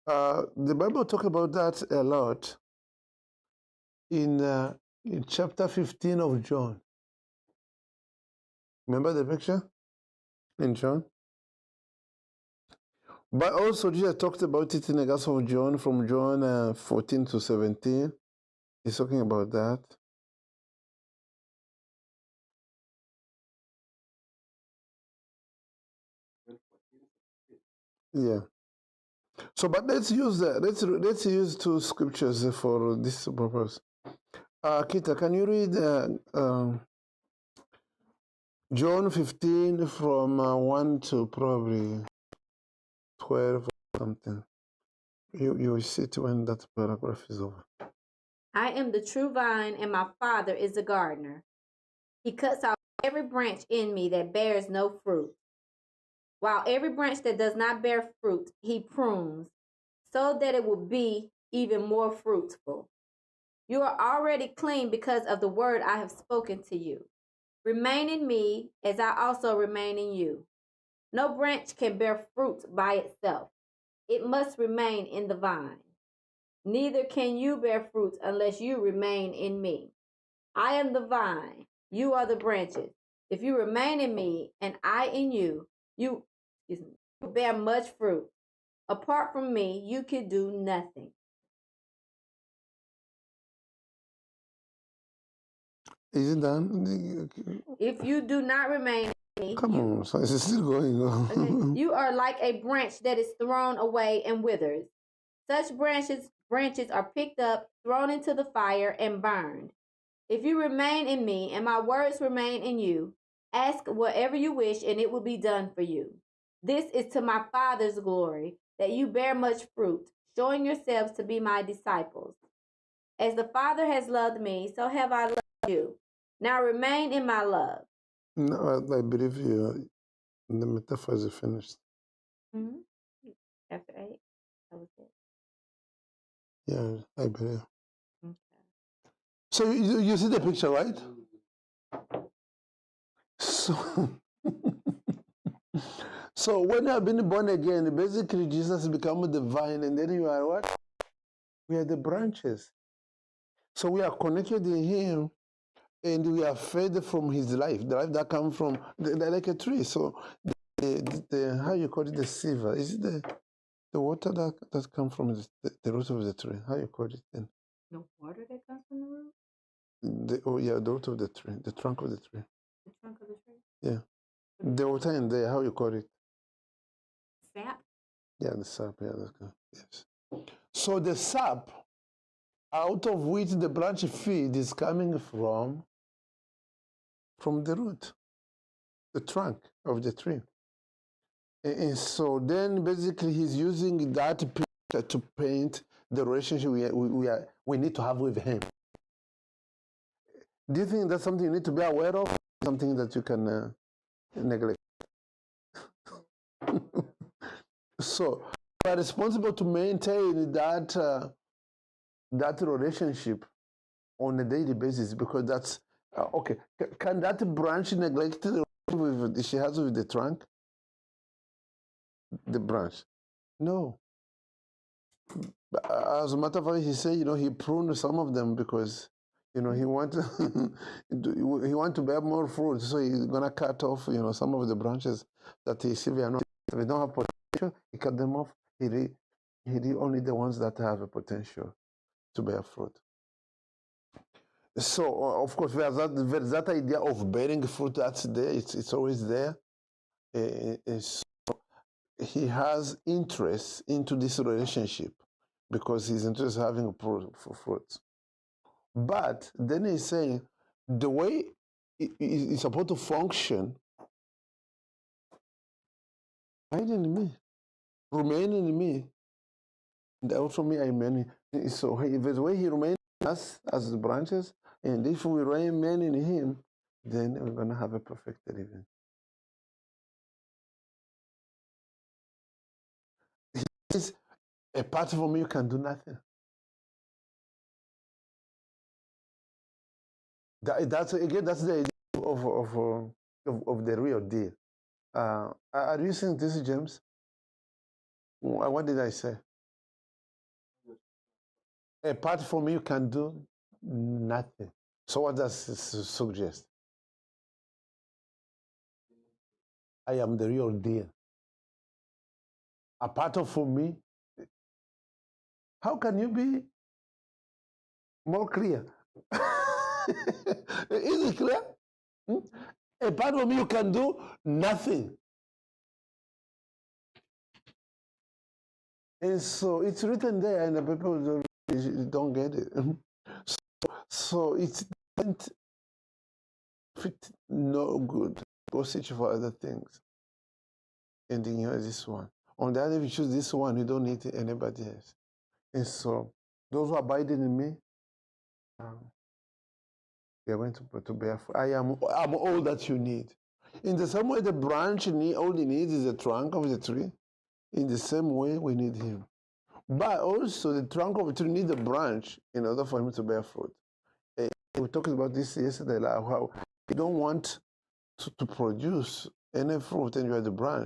The Bible talks about that a lot in chapter 15 of John. Remember the picture in John? But also Jesus talked about it in the Gospel of John, from John 14 to 17. He's talking about that. Yeah. So, but let's use that. Let's use two scriptures for this purpose. Kita, can you read John 15 from 1 to probably 12 or something? You will see it when that paragraph is over. I am the true vine, and my Father is the gardener. He cuts off every branch in me that bears no fruit, while every branch that does not bear fruit, he prunes, so that it will be even more fruitful. You are already clean because of the word I have spoken to you. Remain in me, as I also remain in you. No branch can bear fruit by itself. It must remain in the vine. Neither can you bear fruit unless you remain in me. I am the vine, you are the branches. If you remain in me and I in you, you bear much fruit. Apart from me, you can do nothing. Is it done? If you do not remain in me, come on, so it's still going on. Okay, you are like a branch that is thrown away and withers. Such branches are picked up, thrown into the fire, and burned. If you remain in me and my words remain in you, ask whatever you wish and it will be done for you. This is to my Father's glory, that you bear much fruit, showing yourselves to be my disciples. As the Father has loved me, so have I loved you. Now remain in my love. No, I believe you. The metaphor is finished. Mm-hmm. Chapter 8. That was it. Yeah, I believe. Okay. So you see the picture, right? So, so when you have been born again, basically Jesus becomes the vine, and then you are what? We are the branches. So we are connected in Him, and we are fed from His life, the life that comes from like a tree. So the how you call it, the sieve? Is it the water that comes from the root of the tree? How you call it then? The water that comes from the root? The root of the tree, the trunk of the tree. The trunk of the tree? Yeah. The water in there, how you call it? Sap? Yeah, the sap. Yeah, that's good. Yes. So the sap, out of which the branch feed is coming from the root, the trunk of the tree. And so then basically he's using that picture to paint the relationship we need to have with him. Do you think that's something you need to be aware of? Something that you can neglect? So we are responsible to maintain that relationship on a daily basis, because that's okay. Can that branch neglect the relationship she has with the trunk? The branch? No. As a matter of fact, he said, he pruned some of them because, he want he want to bear more fruit, so he's gonna cut off, some of the branches that he see we don't have potential. He cut them off. He only the ones that have a potential to bear fruit. So of course, there's that idea of bearing fruit that's there. It's always there. So he has interest into this relationship because he's interested in having fruit. But then he's saying the way it's supposed to function, abide in me, remain in me, and also me I remain. So the way he remains in us as the branches, and if we remain in him, then we're going to have a perfect living. He says, apart from me, you can do nothing. That's the idea of the real deal. Are you saying this, James? What did I say? Apart from me, you can do nothing. So what does this suggest? I am the real deal. Apart from me, how can you be more clear? Is it clear? Apart from me, you can do nothing. And so it's written there, and the people don't get it. So it doesn't fit no good. Go search for other things. And then here's this one. On the other, if you choose this one, you don't need anybody else. And so those who abide in me, they are going to bear fruit. I'm all that you need. In the same way the branch all it needs is the trunk of the tree. In the same way, we need him. But also, the trunk of the tree needs a branch in order for him to bear fruit. We talked about this yesterday, like how you don't want to produce any fruit and you are the branch.